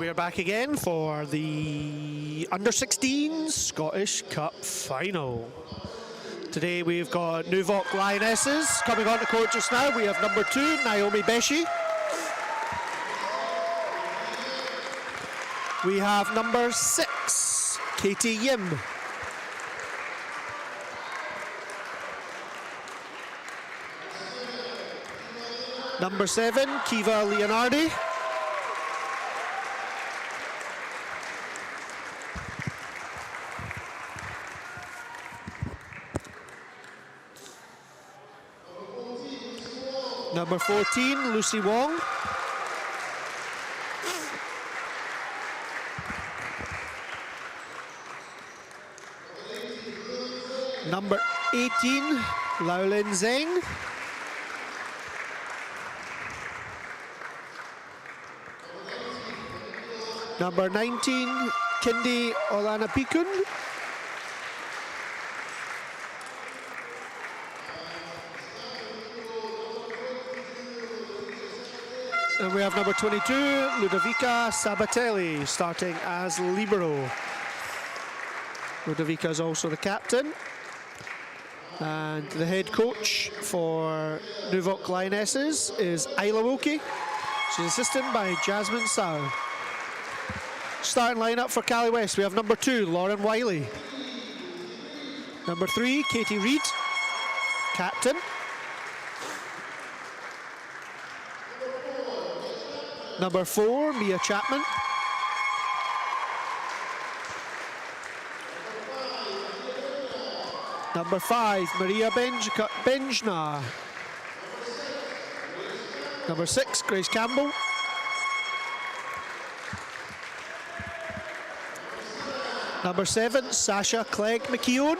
we are back again for the Under-16 Scottish Cup Final. Today we've got NUVOC Lionesses coming on to court just now. We have number 2, Naomi Beshi. We have number 6, Katie Yim. Number 7, Kiva Leonardi. Number 14, Lucy Wong. Number 18, Laolin Zheng. Number 19, Kindi Olanapikun. And we have number 22, Ludovica Sabatelli, starting as libero. Ludovica is also the captain. And the head coach for NUVOC Lionesses is Isla Wilkie. She's assisted by Jasmine Sau. Starting lineup for Cali West, we have number 2, Lauren Wiley. Number 3, Katie Reid, captain. Number 4, Mia Chapman. Number 5, Maria Benjna. Number 6, Grace Campbell. Number 7, Sasha Clegg McKeown.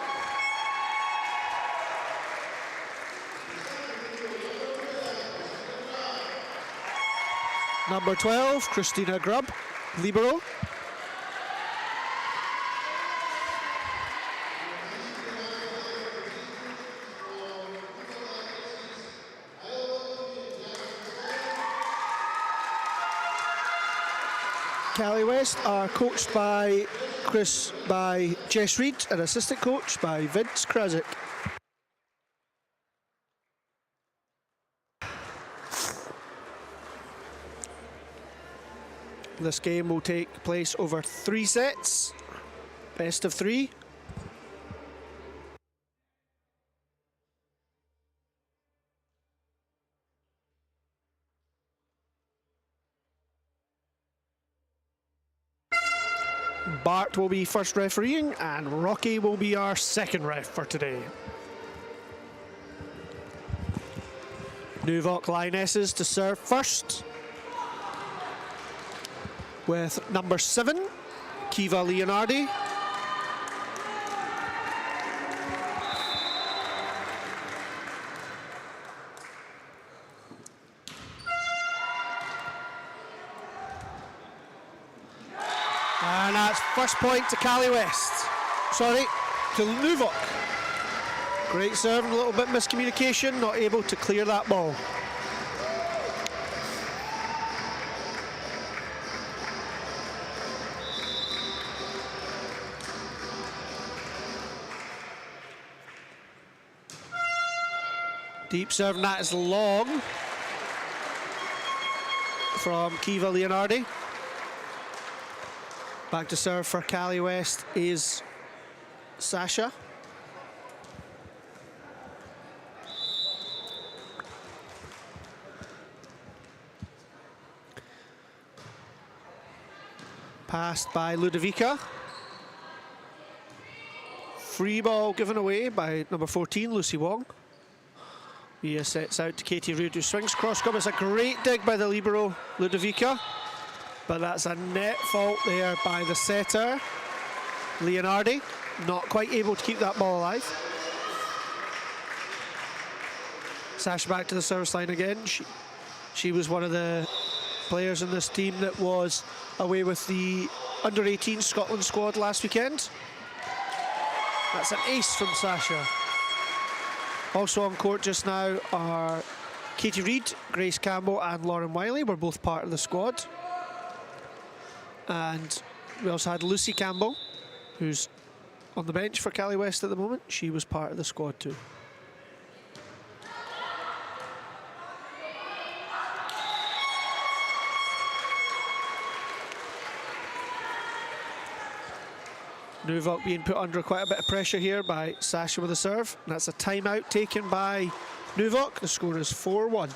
Number 12, Christina Grubb, libero. Cali West are coached by Jess Reid, and assistant coach by Vince Krasick. This game will take place over 3 sets, best of 3. Bart will be first refereeing, and Rocky will be our second ref for today. NUVOC Lionesses to serve first, with number 7, Kiva Leonardi. And that's first point to Cali West. Sorry, to NUVOC. Great serve, a little bit miscommunication, not able to clear that ball. Deep serve, and that is long from Kiva Leonardi. Back to serve for Cali West is Sasha. Passed by Ludovica. Free ball given away by number 14, Lucy Wong. He sets out to Katie Reid, who swings cross court. It's a great dig by the libero, Ludovica. But that's a net fault there by the setter, Leonardi. Not quite able to keep that ball alive. Sasha back to the service line again. She was one of the players in this team that was away with the under-18 Scotland squad last weekend. That's an ace from Sasha. Also on court just now are Katie Reid, Grace Campbell and Lauren Wiley. Were both part of the squad. And we also had Lucy Campbell, who's on the bench for Cali West at the moment. She was part of the squad too. NUVOC being put under quite a bit of pressure here by Sasha with a serve. And that's a timeout taken by NUVOC. The score is 4-1.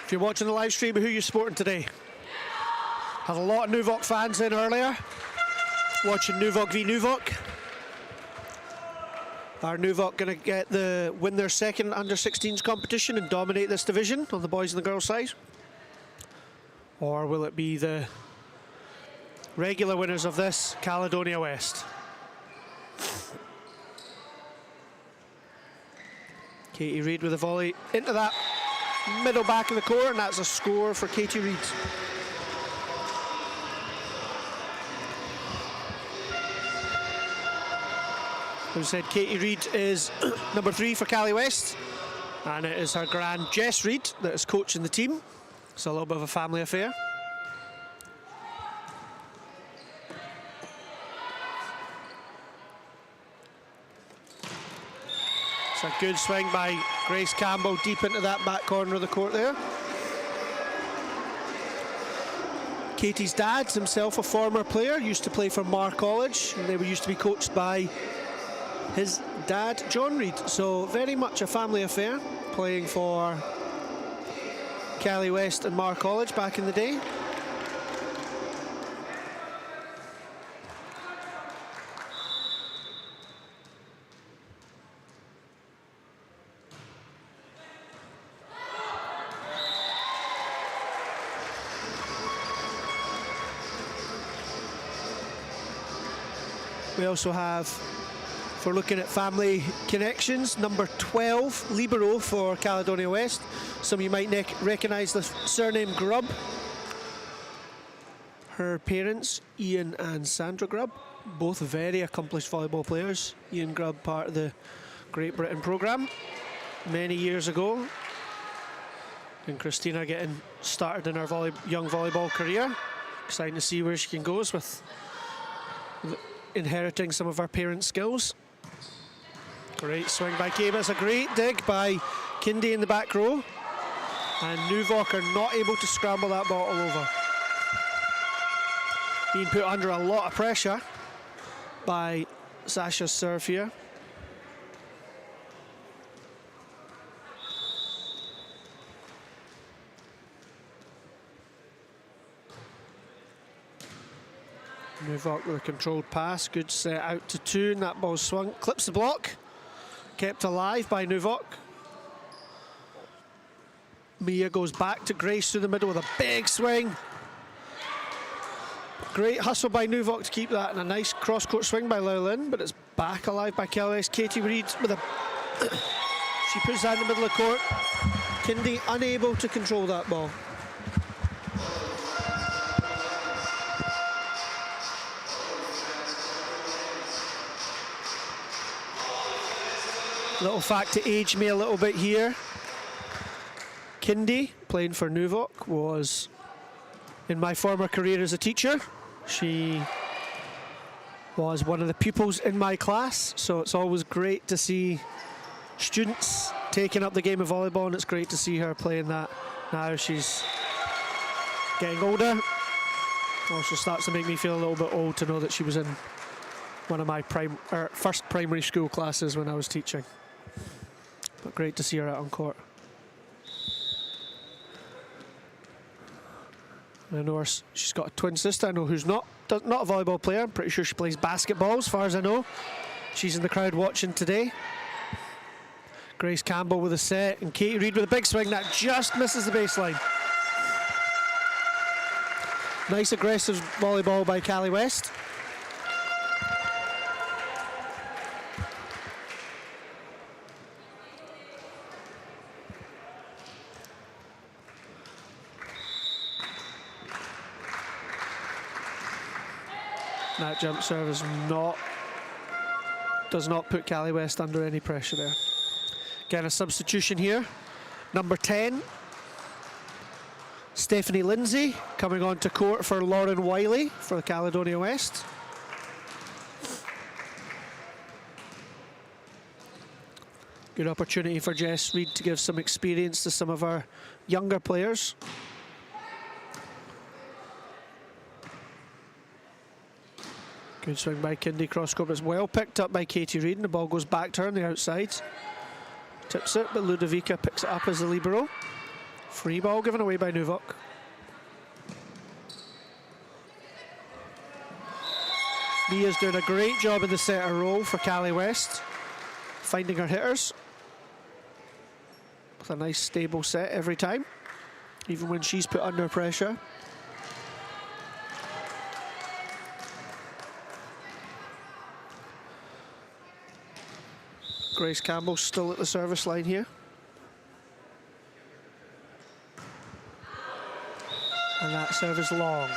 If you're watching the live stream, who are you supporting today? Had a lot of NUVOC fans in earlier, watching NUVOC v NUVOC. Are NUVOC going to win their second under-16s competition and dominate this division on the boys and the girls side? Or will it be the regular winners of this, Caledonia West? Katie Reid with a volley into that middle back of the court, and that's a score for Katie Reid. As I said, Katie Reid is number 3 for Cali West, and it is her gran Jess Reid that is coaching the team. It's a little bit of a family affair. It's a good swing by Grace Campbell deep into that back corner of the court there. Katie's dad, himself a former player, used to play for Mar College, and they were used to be coached by his dad, John Reid. So very much a family affair, playing for Cali West and Mar College back in the day. We also have, if we're looking at family connections, number 12, libero for Caledonia West. Some of you might recognise the surname Grubb. Her parents, Ian and Sandra Grubb, both very accomplished volleyball players. Ian Grubb, part of the Great Britain programme many years ago. And Christina getting started in her young volleyball career. Exciting to see where she can go with inheriting some of our parents' skills. Great swing by Kaba. It's a great dig by Kindy in the back row. And NUVOC are not able to scramble that ball over. Being put under a lot of pressure by Sasha's serve here. NUVOC with a controlled pass, good set out to 2, and that ball swung, clips the block, kept alive by NUVOC. Mia goes back to Grace through the middle with a big swing. Great hustle by NUVOC to keep that, and a nice cross-court swing by Llewellyn, but it's back alive by Cali West. Katie Reid with a... she puts that in the middle of the court. Kindy unable to control that ball. Little fact to age me a little bit here. Kindy, playing for NUVOC, was in my former career as a teacher. She was one of the pupils in my class, so it's always great to see students taking up the game of volleyball, and it's great to see her playing that now. She's getting older. Also starts to make me feel a little bit old to know that she was in one of my first primary school classes when I was teaching. But great to see her out on court. I know she's got a twin sister. I know who's not a volleyball player. I'm pretty sure she plays basketball, as far as I know. She's in the crowd watching today. Grace Campbell with a set, and Katie Reid with a big swing that just misses the baseline. Nice aggressive volleyball by Callie West. That jump serve does not put Callie West under any pressure there. Again, a substitution here. Number 10, Stephanie Lindsay, coming onto court for Lauren Wiley for the Caledonia West. Good opportunity for Jess Reid to give some experience to some of our younger players. Good swing by Kindy, cross court, as well picked up by Katie Reid, and the ball goes back to her on the outside. Tips it, but Ludovica picks it up as the libero. Free ball given away by NUVOC. Mia's doing a great job in the setter role for Callie West, finding her hitters with a nice stable set every time, even when she's put under pressure. Grace Campbell still at the service line here. And that serve is long.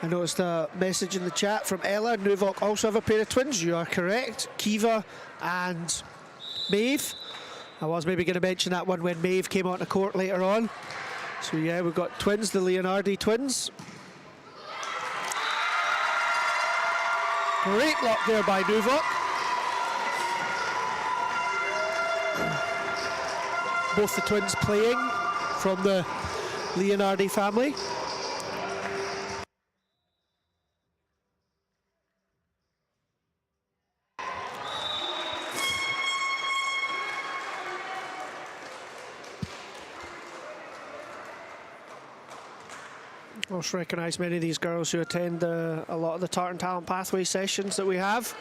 I noticed a message in the chat from Ella. NUVOC also have a pair of twins. You are correct. Kiva and Maeve. I was maybe going to mention that one when Maeve came onto court later on. So yeah, we've got twins, the Leonardi twins. Great block there by NUVOC. Both the twins playing from the Leonardi family. Also recognise many of these girls who attend a lot of the Tartan Talent Pathway sessions that we have.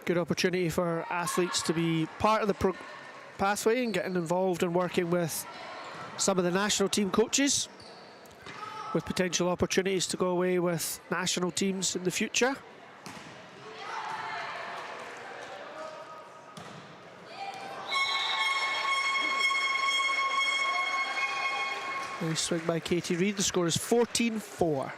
Good opportunity for athletes to be part of the pathway and getting involved and working with some of the national team coaches, with potential opportunities to go away with national teams in the future. Nice swing by Katie Reid. The score is 14-4.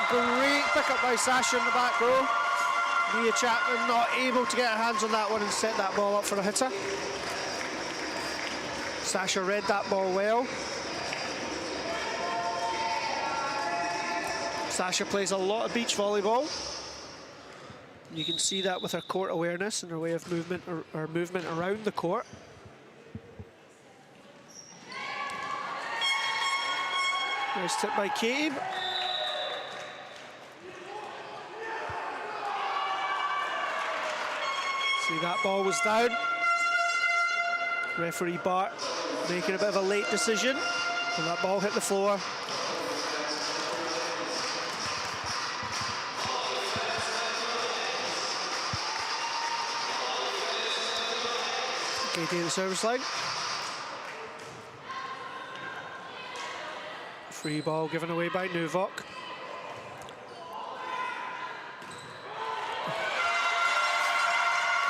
Great pickup by Sasha in the back row. Mia Chapman not able to get her hands on that one and set that ball up for a hitter. Sasha read that ball well. Sasha plays a lot of beach volleyball. You can see that with her court awareness and her way of movement, or movement around the court. Nice tip by Katie. See, that ball was down. Referee Bart making a bit of a late decision, and that ball hit the floor. Katie in the service line. Free ball given away by NUVOC.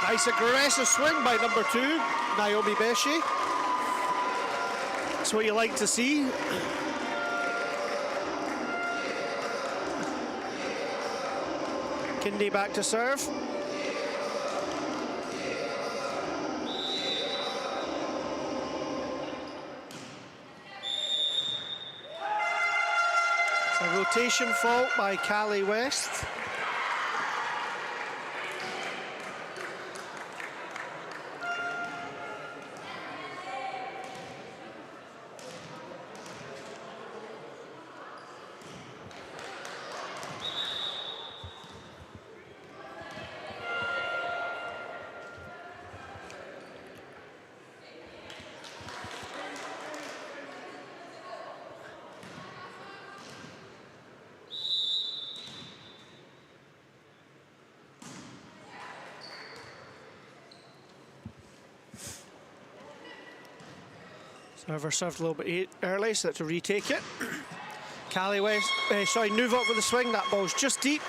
Nice aggressive swing by number 2, Naomi Beshi. That's what you like to see. Kindy back to serve. It's a rotation fault by Callie West. Server served a little bit early, so that's to retake it. NUVOC with the swing. That ball's just deep.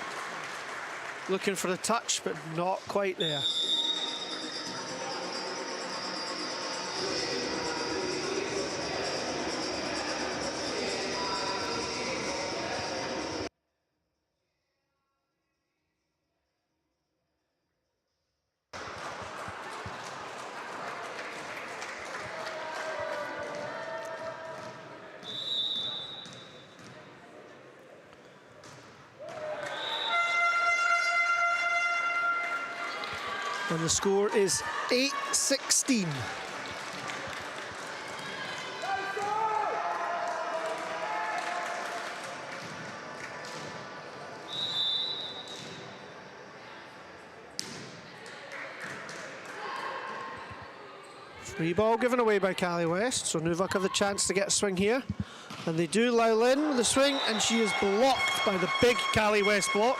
Looking for the touch, but not quite there. And the score is 8-16. Free ball given away by Cali West, so NUVOC have the chance to get a swing here. And they do. Lau Lin with the swing, and she is blocked by the big Cali West block.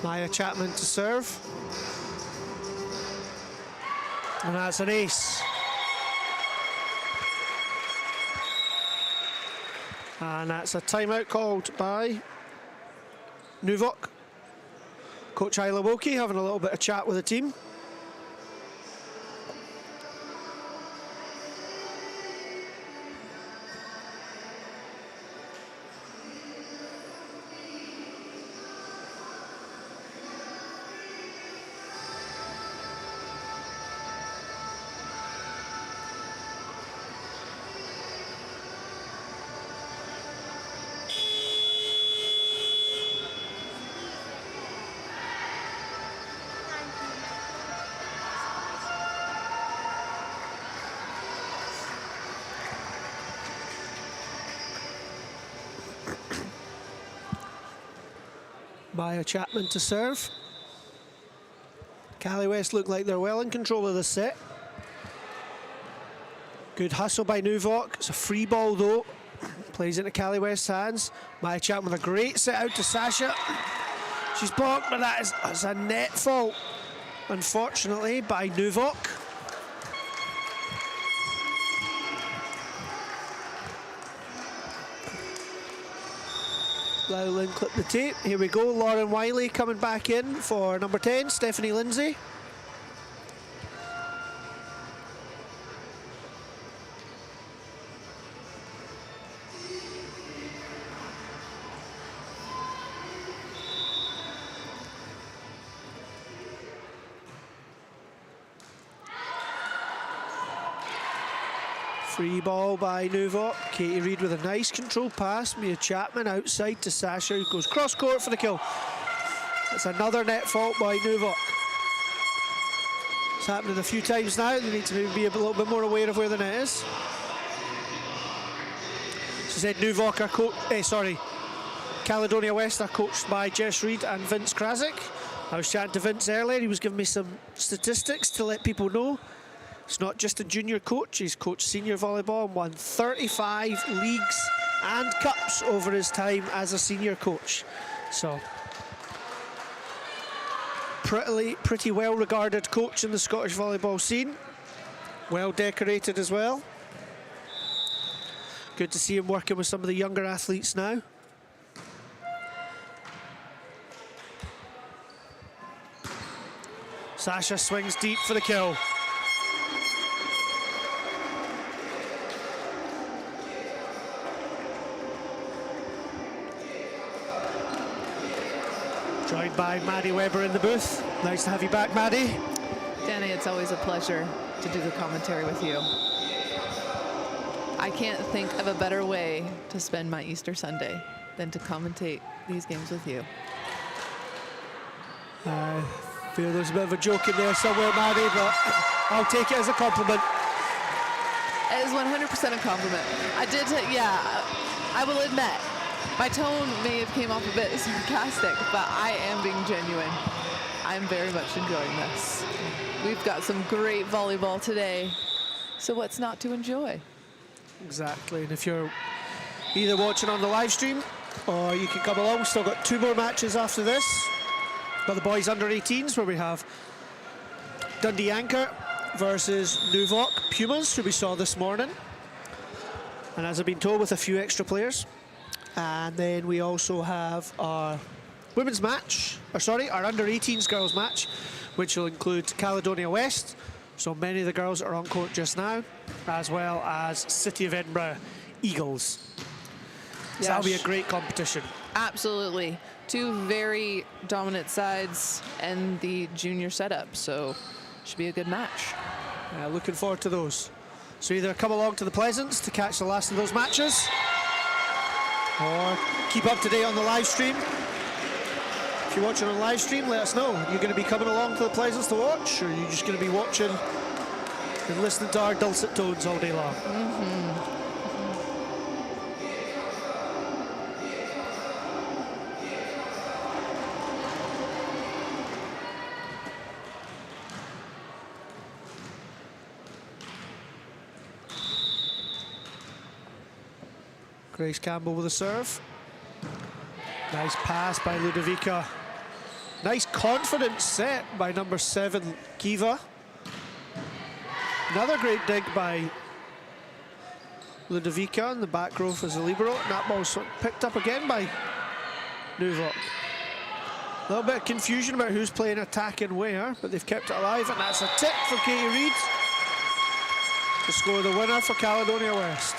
Maya Chapman to serve. And that's an ace. And that's a timeout called by NUVOC. Coach Ilowoki having a little bit of chat with the team. Maya Chapman to serve. Cali West look like they're well in control of the set. Good hustle by NUVOC. It's a free ball though. Plays into Cali West's hands. Maya Chapman with a great set out to Sasha. She's blocked, but that's a net fault, unfortunately, by NUVOC. Lau Lin clipped the tape. Here we go. Lauren Wiley coming back in for number 10, Stephanie Lindsay. Free ball by NUVOC. Katie Reid with a nice control pass. Mia Chapman outside to Sasha, who goes cross court for the kill. That's another net fault by NUVOC. It's happening a few times now. They need to maybe be a little bit more aware of where the net is. She said NUVOC are Caledonia West are coached by Jess Reid and Vince Krasick. I was chatting to Vince earlier. He was giving me some statistics to let people know. He's not just a junior coach, he's coached senior volleyball and won 35 leagues and cups over his time as a senior coach. So, pretty well regarded coach in the Scottish volleyball scene. Well decorated as well. Good to see him working with some of the younger athletes now. Sasha swings deep for the kill. Joined by Maddie Webber in the booth. Nice to have you back, Maddie. Danny, it's always a pleasure to do the commentary with you. I can't think of a better way to spend my Easter Sunday than to commentate these games with you. I feel there's a bit of a joke in there somewhere, Maddie, but I'll take it as a compliment. It is 100% a compliment. I will admit, my tone may have came off a bit sarcastic, but I am being genuine. I'm very much enjoying this. We've got some great volleyball today, so what's not to enjoy? Exactly, and if you're either watching on the live stream or you can come along, we've still got 2 more matches after this. Got the boys under 18s where we have Dundee Anchor versus NUVOC Pumas, who we saw this morning. And as I've been told, with a few extra players. And then we also have our women's match, or sorry, our under 18s girls match, which will include Caledonia West. So many of the girls are on court just now, as well as City of Edinburgh Eagles. So that'll be a great competition. Absolutely. 2 very dominant sides and the junior setup, so should be a good match. Looking forward to those. So either come along to the Pleasance to catch the last of those matches, or keep up to date on the live stream. If you're watching on live stream, let us know. You're going to be coming along to the Pleasance to watch, or are you just going to be watching and listening to our dulcet tones all day long? Grace Campbell with a serve. Nice pass by Ludovica. Nice confident set by number 7, Kiva. Another great dig by Ludovica in the back row as a libero. And that ball's picked up again by NUVOC. A little bit of confusion about who's playing attack and where, but they've kept it alive, and that's a tip for Katie Reid to score the winner for Caledonia West.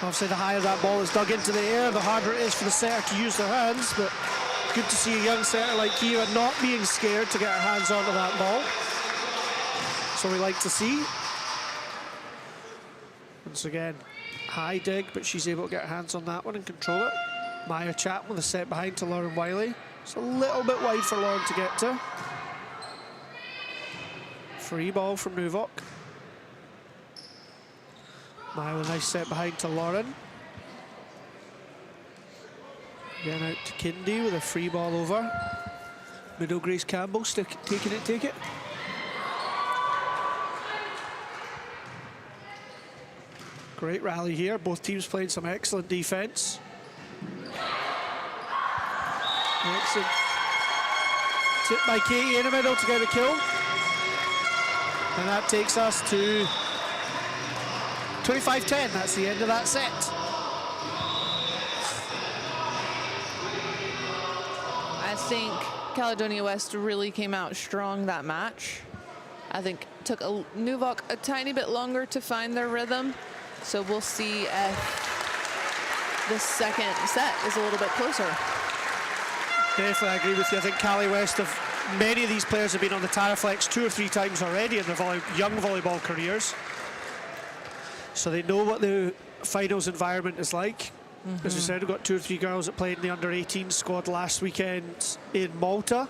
Obviously, the higher that ball is dug into the air, the harder it is for the setter to use their hands, but good to see a young setter like Kiva not being scared to get her hands onto that ball. So we like to see. Once again, high dig, but she's able to get her hands on that one and control it. Maya Chapman with a set behind to Lauren Wiley. It's a little bit wide for Lauren to get to. Free ball from NUVOC. Maya with a nice set behind to Lauren. Again out to Kindy with a free ball over. Middle Grace Campbell taking it, take it. Great rally here. Both teams playing some excellent defense. Excellent tip by Katie in the middle to get a kill. And that takes us to 25-10. That's the end of that set. I think Caledonia West really came out strong that match. I think it took NUVOC a tiny bit longer to find their rhythm. So we'll see if the second set is a little bit closer. Definitely, I agree with you. I think Cali West, many of these players have been on the Taraflex 2 or 3 times already in their young volleyball careers. So they know what the finals environment is like. As we said, we've got 2 or 3 girls that played in the under-18 squad last weekend in Malta.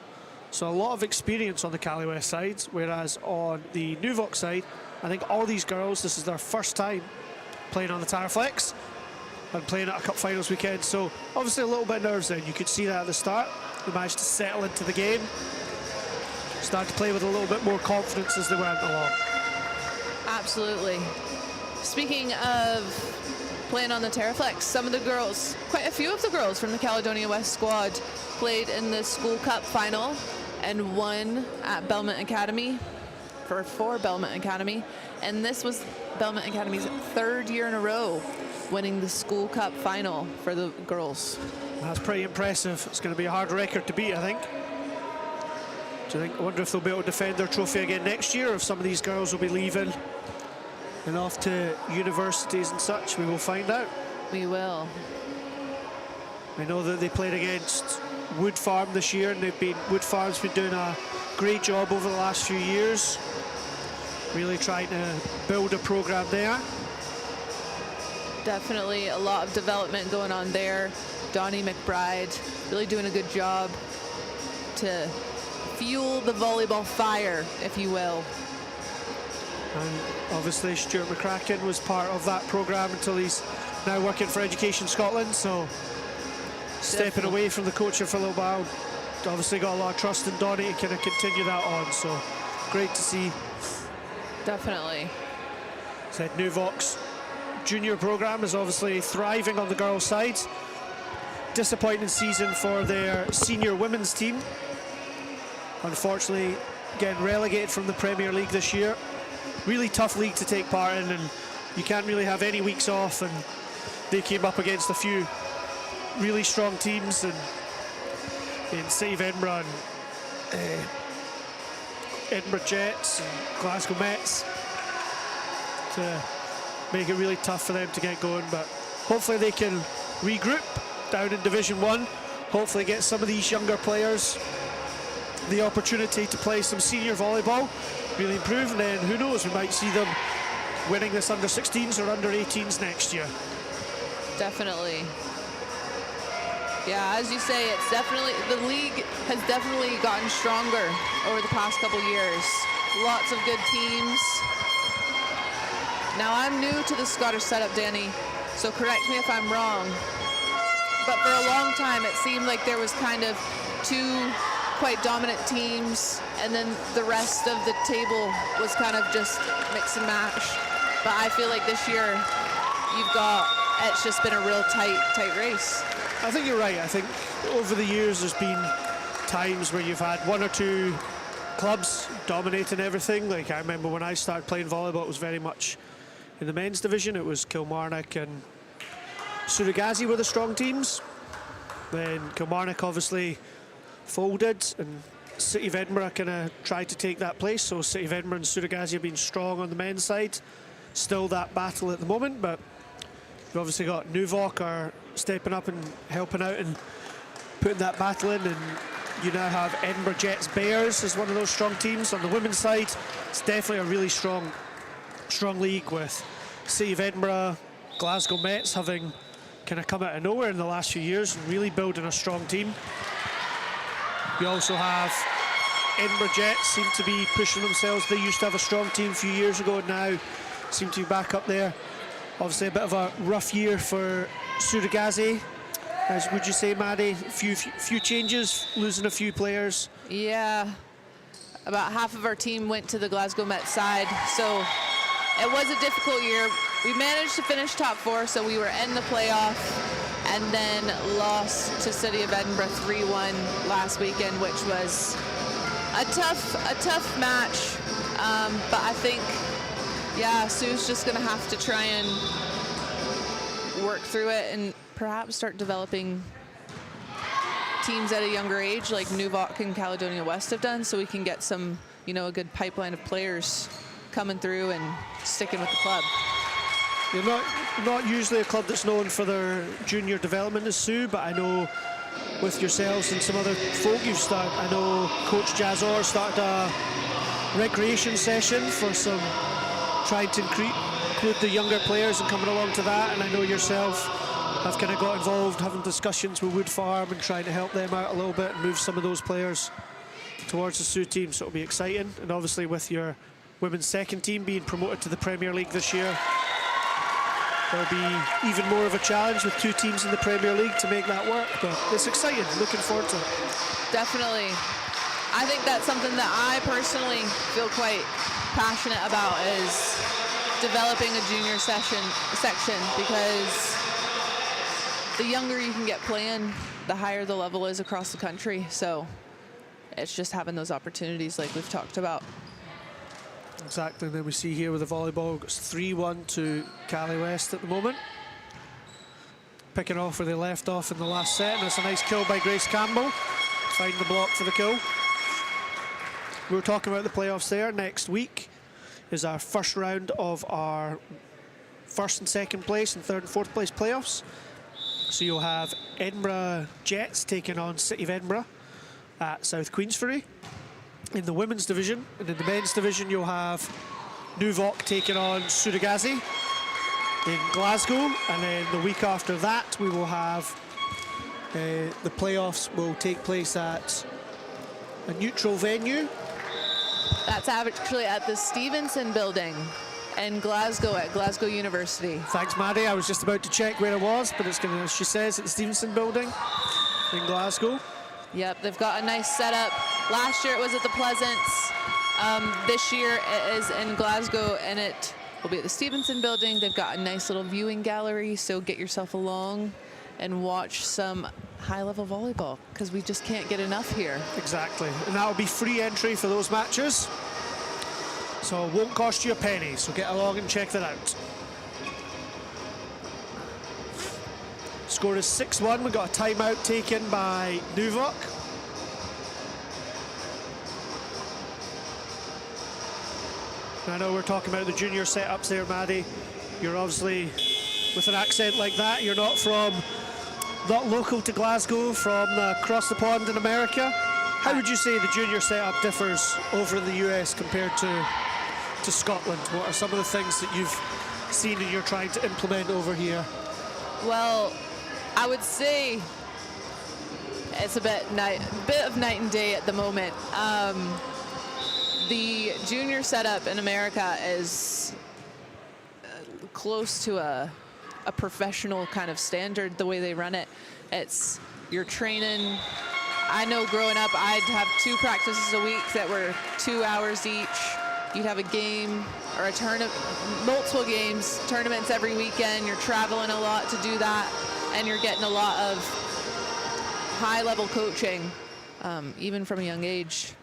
So a lot of experience on the Cali West side, whereas on the NUVOC side, I think all these girls, this is their first time playing on the Taraflex and playing at a cup finals weekend. So obviously a little bit of nerves then. You could see that at the start. They managed to settle into the game, start to play with a little bit more confidence as they went along. Absolutely. Speaking of playing on the Taraflex, some of the girls, quite a few of the girls from the Caledonia West squad played in the school cup final and won at Belmont Academy for Belmont Academy. And this was Belmont Academy's 3rd year in a row winning the school cup final for the girls. That's pretty impressive. It's going to be a hard record to beat, I think. I wonder if they'll be able to defend their trophy again next year, or if some of these girls will be leaving and off to universities and such. We will find out. We will. I know that they played against Wood Farm this year, and Wood Farm's been doing a great job over the last few years, really trying to build a program there. Definitely a lot of development going on there. Donnie McBride really doing a good job to fuel the volleyball fire, if you will. And obviously Stuart McCracken was part of that program until he's now working for Education Scotland, so stepping away from the coaching for a little while. Obviously got a lot of trust in Donnie to kind of continue that on, so great to see. Definitely. Said NUVOC's junior program is obviously thriving on the girls' side. Disappointing season for their senior women's team. Unfortunately, getting relegated from the Premier League this year. Really tough league to take part in, and you can't really have any weeks off, and they came up against a few really strong teams in City of Edinburgh and Edinburgh Jets and Glasgow Mets to make it really tough for them to get going, but hopefully they can regroup down in Division 1, hopefully get some of these younger players the opportunity to play some senior volleyball, really improve, and then who knows, we might see them winning this under 16s or under 18s next year. Definitely. Yeah, as you say, it's definitely, the league has definitely gotten stronger over the past couple years. Lots of good teams. Now, I'm new to the Scottish setup, Danny, so correct me if I'm wrong. But for a long time, it seemed like there was kind of two quite dominant teams, and then the rest of the table was kind of just mix and match. But I feel like this year, it's just been a real tight race. I think you're right. I think over the years there's been times where you've had one or two clubs dominating everything. Like I remember when I started playing volleyball, it was very much in the men's division. It was Kilmarnock and Suragazi were the strong teams. Then Kilmarnock obviously folded, and City of Edinburgh kind of tried to take that place. So City of Edinburgh and Suragazi have been strong on the men's side. Still that battle at the moment, but you've obviously got NUVOC are stepping up and helping out and putting that battle in, and you now have Edinburgh Jets Bears as one of those strong teams. On the women's side, it's definitely a really strong league with City of Edinburgh, Glasgow Mets having kind of come out of nowhere in the last few years and really building a strong team. You also have Edinburgh Jets seem to be pushing themselves. They used to have a strong team a few years ago, and now seem to be back up there. Obviously a bit of a rough year for Suragazi. As would you say, Maddie? Few changes, losing a few players. Yeah, about half of our team went to the Glasgow Met side, so it was a difficult year. We managed to finish top 4, so we were in the playoff, and then lost to City of Edinburgh 3-1 last weekend, which was a tough match. But I think, yeah, Sue's just going to have to try and work through it and perhaps start developing teams at a younger age like NUVOC and Caledonia West have done, so we can get some, a good pipeline of players coming through and sticking with the club. You're not usually a club that's known for their junior development as Sue, but I know with yourselves and some other folk you've started, I know Coach Jazor started a recreation session for some, trying to include the younger players and coming along to that, and I know yourself have kind of got involved having discussions with Wood Farm and trying to help them out a little bit and move some of those players towards the Sioux team, so it'll be exciting. And obviously with your women's second team being promoted to the Premier League this year, there'll be even more of a challenge with 2 teams in the Premier League to make that work, but it's exciting, looking forward to it. Definitely. I think that's something that I personally feel quite passionate about, is developing a junior section, because the younger you can get playing, the higher the level is across the country. So it's just having those opportunities like we've talked about. Exactly, and then we see here with the volleyball, it's 3-1 to Cali West at the moment. Picking off where they left off in the last set, and it's a nice kill by Grace Campbell. Find the block for the kill. We were talking about the playoffs there. Next week is our first round of our first and second place and third and fourth place playoffs. So you'll have Edinburgh Jets taking on City of Edinburgh at South Queensferry in the women's division, and in the men's division you'll have NUVOC taking on Suragazi in Glasgow, and then the week after that we will have the playoffs will take place at a neutral venue. That's actually at the Stevenson building in Glasgow at Glasgow University. Thanks, Maddie. I was just about to check where it was, but it's going to, she says, at the Stevenson building in Glasgow. Yep, they've got a nice setup. Last year it was at the Pleasance. This year it is in Glasgow, and it will be at the Stevenson building. They've got a nice little viewing gallery, so get yourself along and watch some high-level volleyball, because we just can't get enough here. Exactly, and that will be free entry for those matches, so it won't cost you a penny, so get along and check that out. Score is 6-1. We've got a timeout taken by NUVOC. I know we're talking about the junior setups there, Maddie. You're obviously, with an accent like that, you're not local to Glasgow, from across the pond in America. How would you say the junior setup differs over in the US compared to Scotland? What are some of the things that you've seen and you're trying to implement over here? Well, I would say it's a bit of night and day at the moment. The junior setup in America is close to a professional kind of standard, the way they run it. It's your training. I know growing up, I'd have 2 practices a week that were 2 hours each. You'd have a game or a tournament, multiple games, tournaments every weekend. You're traveling a lot to do that, and you're getting a lot of high-level coaching, even from a young age.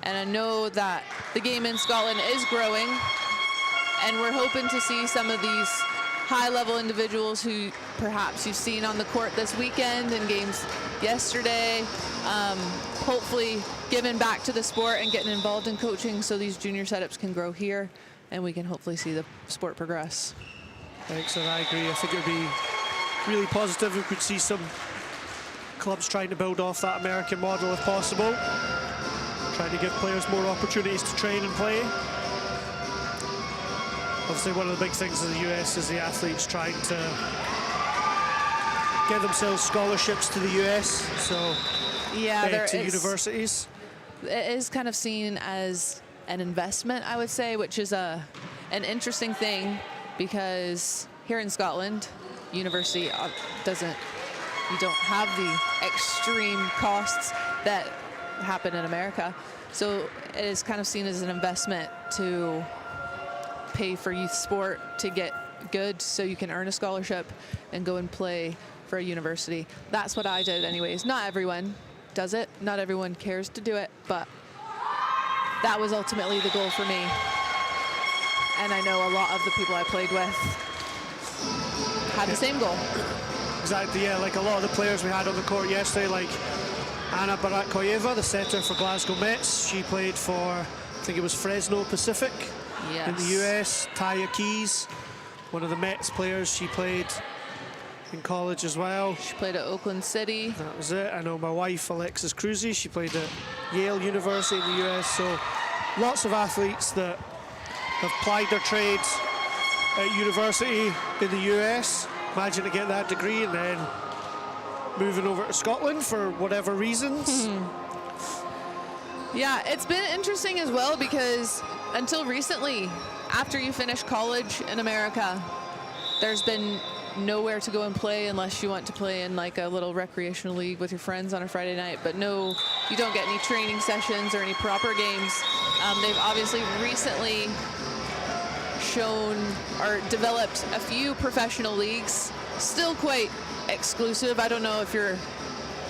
And I know that the game in Scotland is growing, and we're hoping to see some of these high-level individuals who perhaps you've seen on the court this weekend and games yesterday, hopefully giving back to the sport and getting involved in coaching, so these junior setups can grow here and we can hopefully see the sport progress. Thanks, and I agree. I think it would be really positive if we could see some clubs trying to build off that American model if possible, trying to give players more opportunities to train and play. Obviously, one of the big things in the US is the athletes trying to get themselves scholarships to the US, so yeah, to universities. It is kind of seen as an investment, I would say, which is an interesting thing, because here in Scotland, university you don't have the extreme costs that happen in America. So it is kind of seen as an investment to pay for youth sport to get good, so you can earn a scholarship and go and play for a university. That's what I did anyways. Not everyone does it. Not everyone cares to do it, but that was ultimately the goal for me. And I know a lot of the people I played with had the same goal. Exactly, yeah, like a lot of the players we had on the court yesterday, like Anna Baratkoyeva, the setter for Glasgow Mets. She played for, I think it was Fresno Pacific in the US. Taya Keys, one of the Mets players, she played in college as well. She played at Oakland City. That was it. I know my wife, Alexis Cruzy, she played at Yale University in the US. So lots of athletes that have plied their trades at university in the US. Imagine to get that degree and then moving over to Scotland for whatever reasons. Yeah, it's been interesting as well, because until recently, after you finish college in America, there's been nowhere to go and play unless you want to play in like a little recreational league with your friends on a Friday night, but no, you don't get any training sessions or any proper games. They've obviously recently shown or developed a few professional leagues, still quite exclusive. I don't know if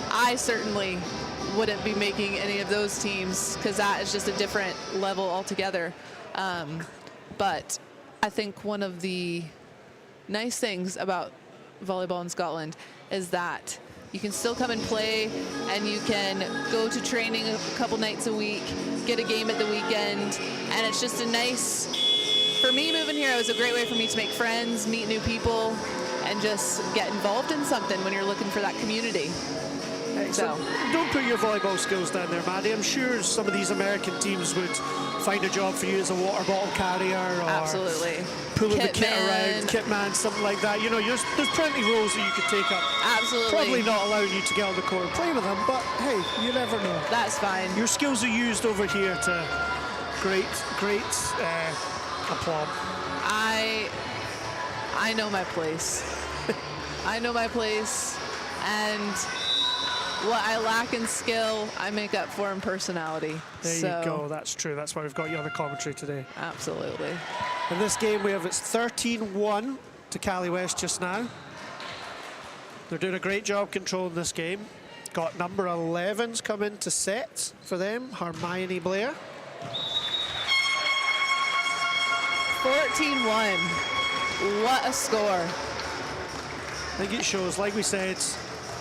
I certainly wouldn't be making any of those teams, because that is just a different level altogether. But I think one of the nice things about volleyball in Scotland is that you can still come and play, and you can go to training a couple nights a week, get a game at the weekend, and it's just a nice, for me moving here, it was a great way for me to make friends, meet new people, and just get involved in something when you're looking for that community. Excellent. So, don't put your volleyball skills down there, Maddie. I'm sure some of these American teams would find a job for you as a water bottle carrier, or absolutely pulling the kit around, kit man, something like that. You know, there's plenty of roles that you could take up. Absolutely. Probably not allowing you to get on the court and play with them, but hey, you never know. That's fine. Your skills are used over here to great aplomb. I know my place. I know my place, and what I lack in skill, I make up for in personality. There you go. That's true. That's why we've got you on the commentary today. Absolutely. In this game, we have it's 13-1 to Cali West just now. They're doing a great job controlling this game. Got number 11's come in to set for them, Hermione Blair. 14-1. What a score. I think it shows, like we said,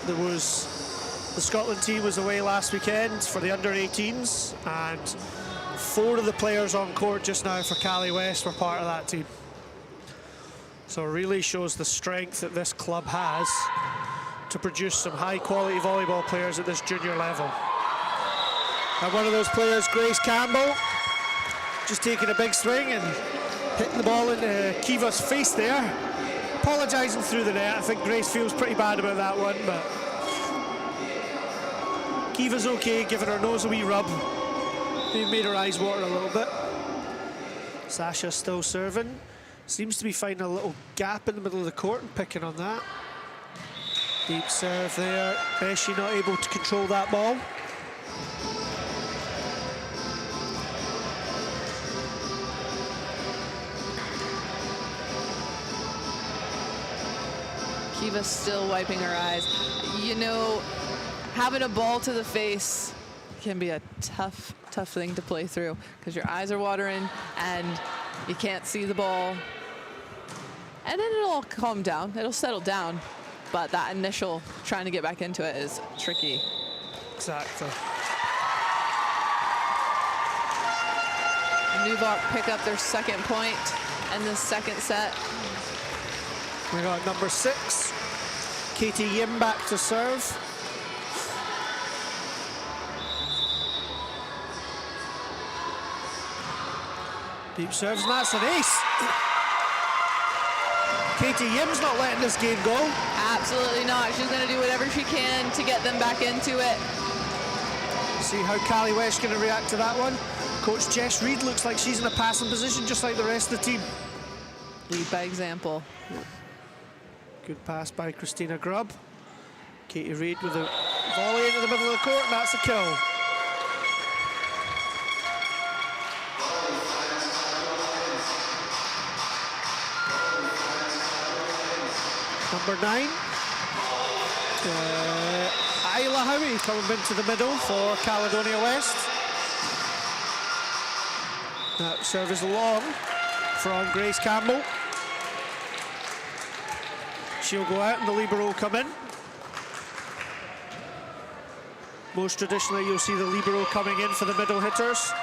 the Scotland team was away last weekend for the under-18s, and 4 of the players on court just now for Cali West were part of that team. So it really shows the strength that this club has to produce some high-quality volleyball players at this junior level. And one of those players, Grace Campbell, just taking a big swing and hitting the ball into Kiva's face there. Apologising through the net. I think Grace feels pretty bad about that one, but Kiva's okay, giving her nose a wee rub. Maybe made her eyes water a little bit. Sasha still serving. Seems to be finding a little gap in the middle of the court and picking on that. Deep serve there. Beshi not able to control that ball. Kiva's still wiping her eyes. You know, having a ball to the face can be a tough thing to play through because your eyes are watering and you can't see the ball. And then it'll all calm down. It'll settle down. But that initial trying to get back into it is tricky. Exactly. NUVOC pick up their second point in the second set. We got number 6, Katie Yim back to serve. Deep serves, and that's an ace. Katie Yim's not letting this game go. Absolutely not. She's going to do whatever she can to get them back into it. See how Cali West going to react to that one. Coach Jess Reed looks like she's in a passing position just like the rest of the team. Lead by example. Good pass by Christina Grubb. Katie Reed with a volley into the middle of the court, and that's a kill. Number 9, Isla Howie coming into the middle for Caledonia West. That serve is long from Grace Campbell. She'll go out and the libero will come in. Most traditionally you'll see the libero coming in for the middle hitters.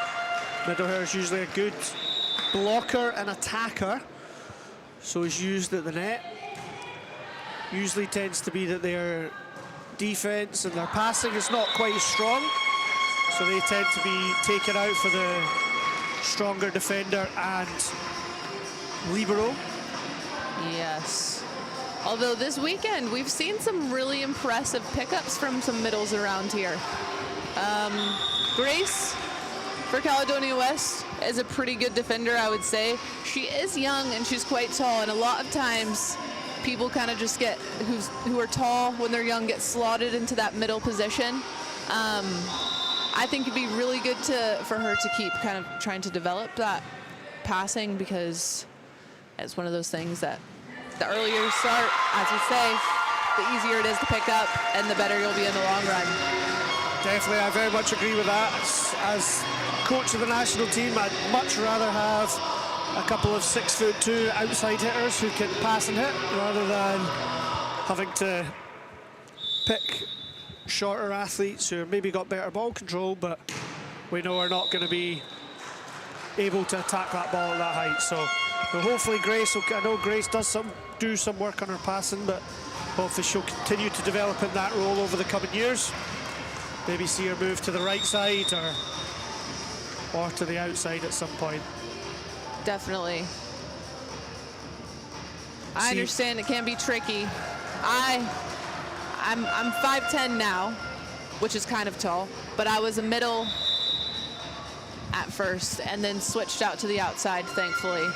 Middle hitter is usually a good blocker and attacker, so is used at the net. Usually tends to be that their defense and their passing is not quite as strong, so they tend to be taken out for the stronger defender and libero. Yes. Although this weekend we've seen some really impressive pickups from some middles around here. Grace for Caledonia West is a pretty good defender, I would say. She is young and she's quite tall, and a lot of times people kind of just get, who are tall when they're young, get slotted into that middle position. I think it'd be really good for her to keep kind of trying to develop that passing, because it's one of those things that the earlier you start, as we say, the easier it is to pick up and the better you'll be in the long run. Definitely, I very much agree with that. As coach of the national team, I'd much rather have a couple of 6'2" outside hitters who can pass and hit, rather than having to pick shorter athletes who maybe got better ball control, but we know are not going to be able to attack that ball at that height. So hopefully Grace, I know Grace does do some work on her passing, but hopefully she'll continue to develop in that role over the coming years. Maybe see her move to the right side or to the outside at some point. Definitely. I understand it can be tricky. I'm 5'10" now, which is kind of tall, but I was a middle at first and then switched out to the outside, thankfully.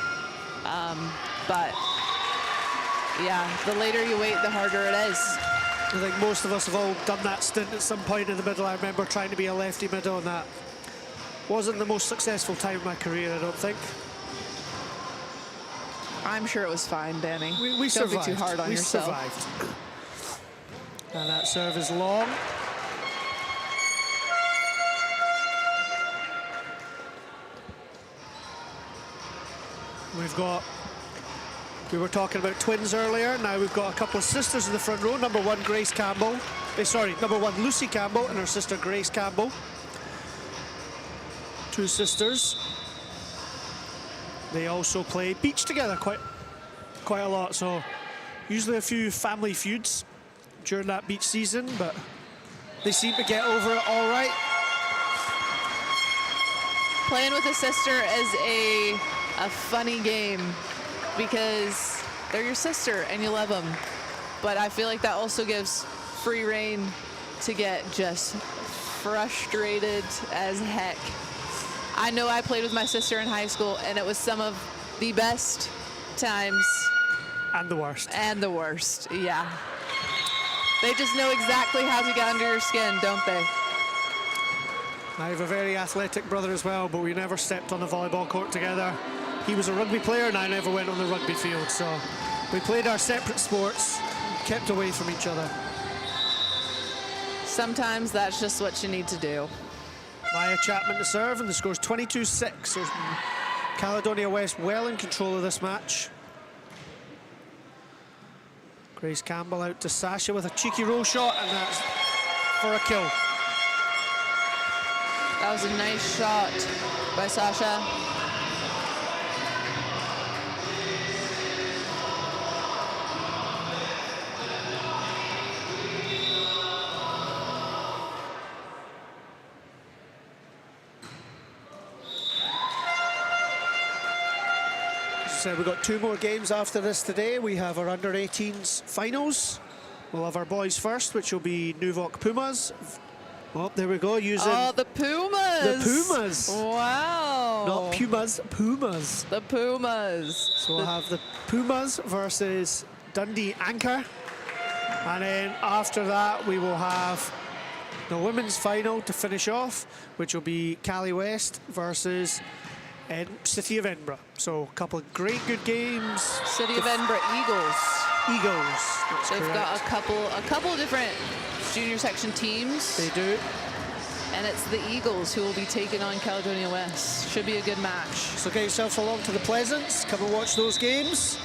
But yeah, the later you wait, the harder it is. I think most of us have all done that stint at some point in the middle. I remember trying to be a lefty middle, and that wasn't the most successful time of my career, I don't think. I'm sure it was fine, Danny. We Don't survived. be too hard on yourself. Survived. And that serve is long. We've got, we were talking about twins earlier. Now we've got a couple of sisters in the front row. Number one, Grace Campbell. Number one, Lucy Campbell, and her sister, Grace Campbell. Two sisters. They also play beach together quite a lot, so usually a few family feuds during that beach season, but they seem to get over it all right. Playing with a sister is a funny game because they're your sister and you love them, but I feel like that also gives free rein to get just frustrated as heck. I know I played with my sister in high school, and it was some of the best times. And the worst. And the worst, yeah. They just know exactly how to get under your skin, don't they? I have a very athletic brother as well, but we never stepped on the volleyball court together. He was a rugby player, and I never went on the rugby field, so we played our separate sports, kept away from each other. Sometimes that's just what you need to do. Maya Chapman to serve, and the score's 22-6. So Caledonia West well in control of this match. Grace Campbell out to Sasha with a cheeky roll shot, and that's for a kill. That was a nice shot by Sasha. So we've got two more games after this today. We have our under-18s finals. We'll have our boys first, which will be NUVOC Pumas. Oh, there we go, using... Oh, the Pumas! The Pumas! Wow! Not Pumas, Pumas. The Pumas. So we'll have the Pumas versus Dundee Anchor. And then after that, we will have the women's final to finish off, which will be Cali West versus City of Edinburgh. So a couple of great good games. City of Edinburgh Eagles. Eagles. They've got a couple different junior section teams. They do. And it's the Eagles who will be taking on Caledonia West. Should be a good match. So get yourself along to the Pleasance. Come and watch those games.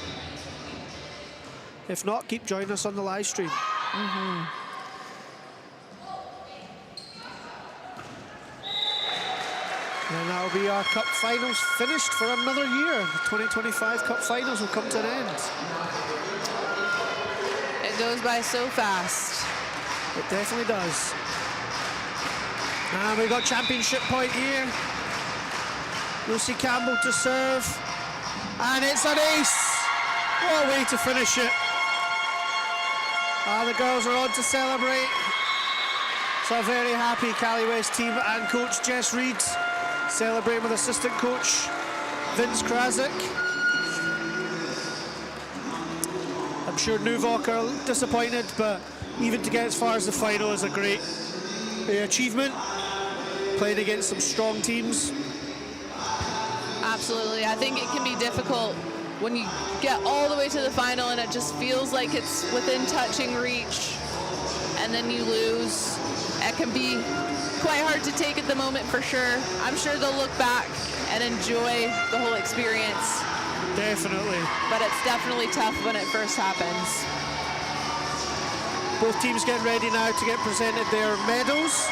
If not, keep joining us on the live stream. And that'll be our Cup Finals finished for another year. The 2025 Cup Finals will come to an end. It goes by so fast. It definitely does. And we've got championship point here. Lucy Campbell to serve. And it's an ace. What a way to finish it. The girls are on to celebrate. So a very happy Cali West team and coach Jess Reed. Celebrating with assistant coach Vince Krasick. I'm sure NUVOC are disappointed, but even to get as far as the final is a great achievement. Playing against some strong teams. Absolutely. I think it can be difficult when you get all the way to the final and it just feels like it's within touching reach and then you lose. It can be quite hard to take at the moment for sure. I'm sure they'll look back and enjoy the whole experience. Definitely. But it's definitely tough when it first happens. Both teams get ready now to get presented their medals.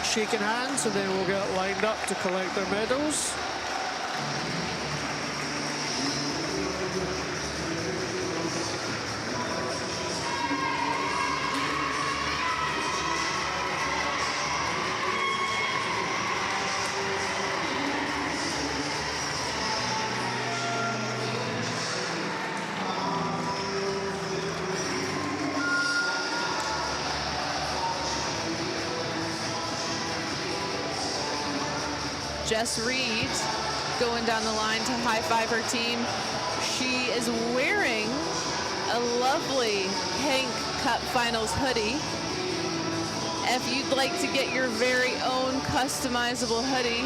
Shaking hands, and then we'll get lined up to collect their medals. Jess Reed going down the line to high-five her team. She is wearing a lovely Hank Cup Finals hoodie. If you'd like to get your very own customizable hoodie,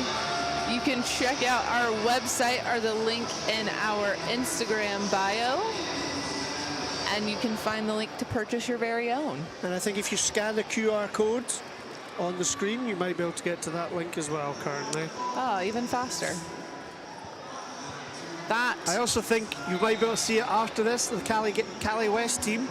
you can check out our website or the link in our Instagram bio, and you can find the link to purchase your very own. And I think if you scan the QR code on the screen, you might be able to get to that link as well currently. Oh, even faster. That. I also think you might be able to see it after this. The Cali West team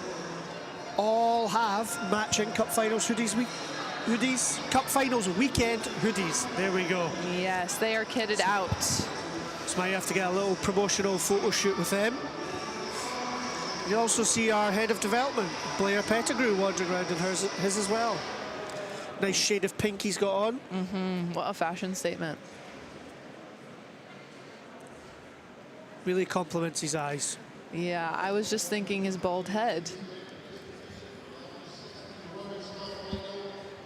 all have matching Cup Finals hoodies, Cup Finals weekend hoodies. There we go. Yes, they are kitted out. So might have to get a little promotional photo shoot with them. You also see our head of development, Blair Pettigrew, wandering around in his as well. Nice shade of pink he's got on. What a fashion statement. Really compliments his eyes. Yeah, I was just thinking his bald head.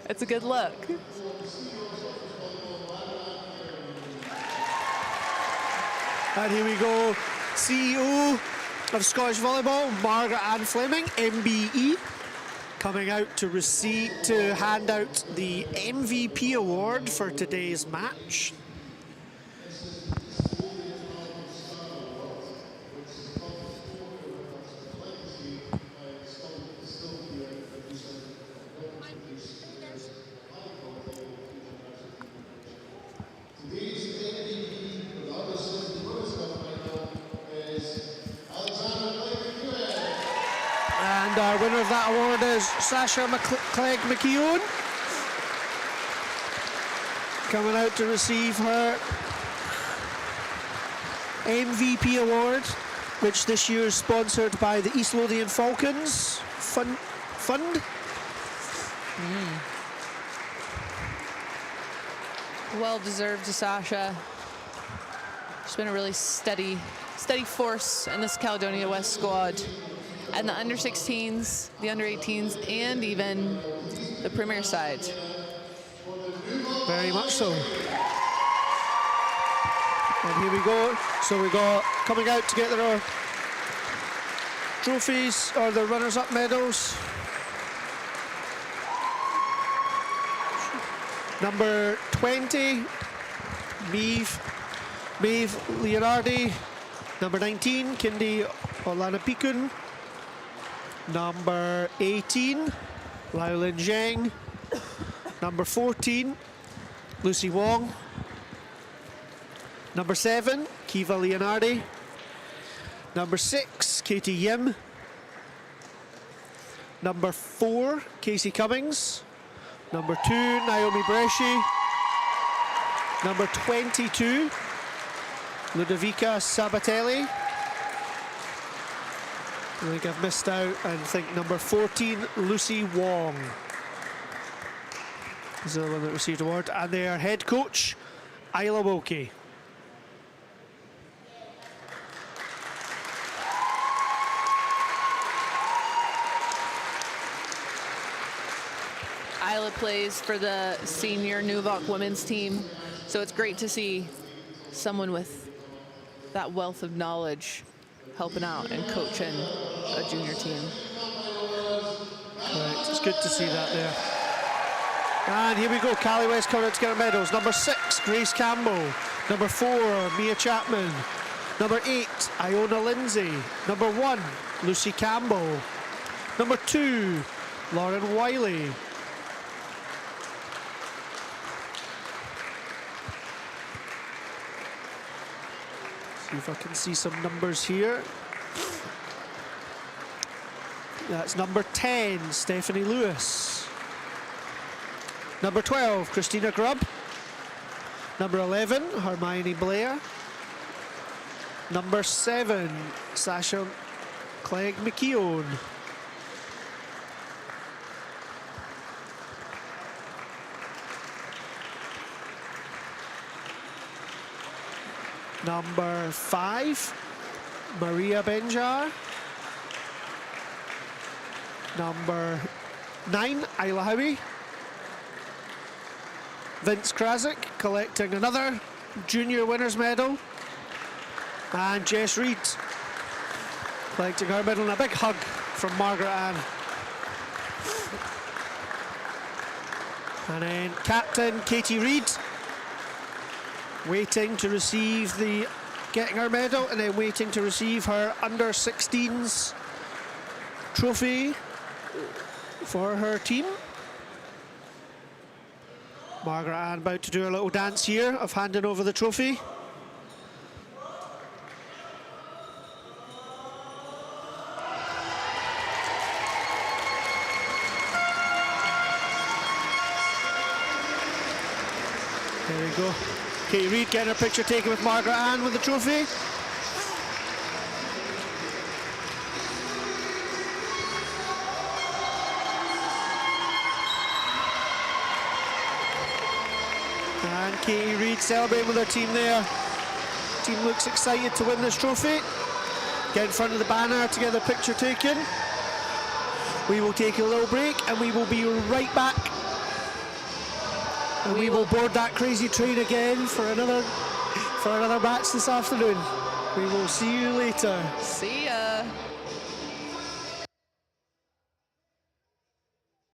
It's a good look. And here we go, CEO of Scottish Volleyball, Margaret Ann Fleming, MBE, coming out to hand out the MVP award for today's match. And our winner of that award is Sasha Clegg McKeown, coming out to receive her MVP award, which this year is sponsored by the East Lothian Falcons Fund. Well deserved to Sasha. She's been a really steady force in this Caledonia West squad. And the under 16s, the under 18s, and even the Premier side. Very much so. And here we go. So we got coming out to get their trophies or the runners-up medals. Number 20, Maeve Leonardi. Number 19, Kindi Olanapikun. Number 18, Liolin Zheng. Number 14, Lucy Wong. Number 7, Kiva Leonardi. Number 6, Katie Yim. Number 4, Casey Cummings. Number 2, Naomi Bresci. Number 22, Ludovica Sabatelli. I think I've missed out, and I think number 14, Lucy Wong is the one that received the award. And their head coach, Isla Wilkie. Isla plays for the senior NUVOC women's team, so it's great to see someone with that wealth of knowledge helping out and coaching a junior team. Right, it's good to see that there. And here we go, Cali West coming out to get our medals. Number 6, Grace Campbell. Number 4, Mia Chapman. Number 8, Iona Lindsay. Number 1, Lucy Campbell. Number 2, Lauren Wiley. See if I can see some numbers here. That's number 10, Stephanie Lewis. Number 12, Christina Grubb. Number 11, Hermione Blair. Number 7, Sasha Clegg McKeown. Number 5, Maria Benjar. Number 9, Isla Howie. Vince Krasick collecting another junior winners medal. And Jess Reed collecting her medal, and a big hug from Margaret Ann. And then captain Katie Reed waiting to receive the, getting her medal, and then waiting to receive her under 16s trophy for her team. Margaret Ann about to do a little dance here of handing over the trophy. There we go. Katie Reed getting her picture taken with Margaret Ann with the trophy. And Katie Reed celebrating with her team there. Team looks excited to win this trophy. Get in front of the banner to get the picture taken. We will take a little break and we will be right back. And we will board that crazy train again for another match this afternoon. We will see you later. See ya.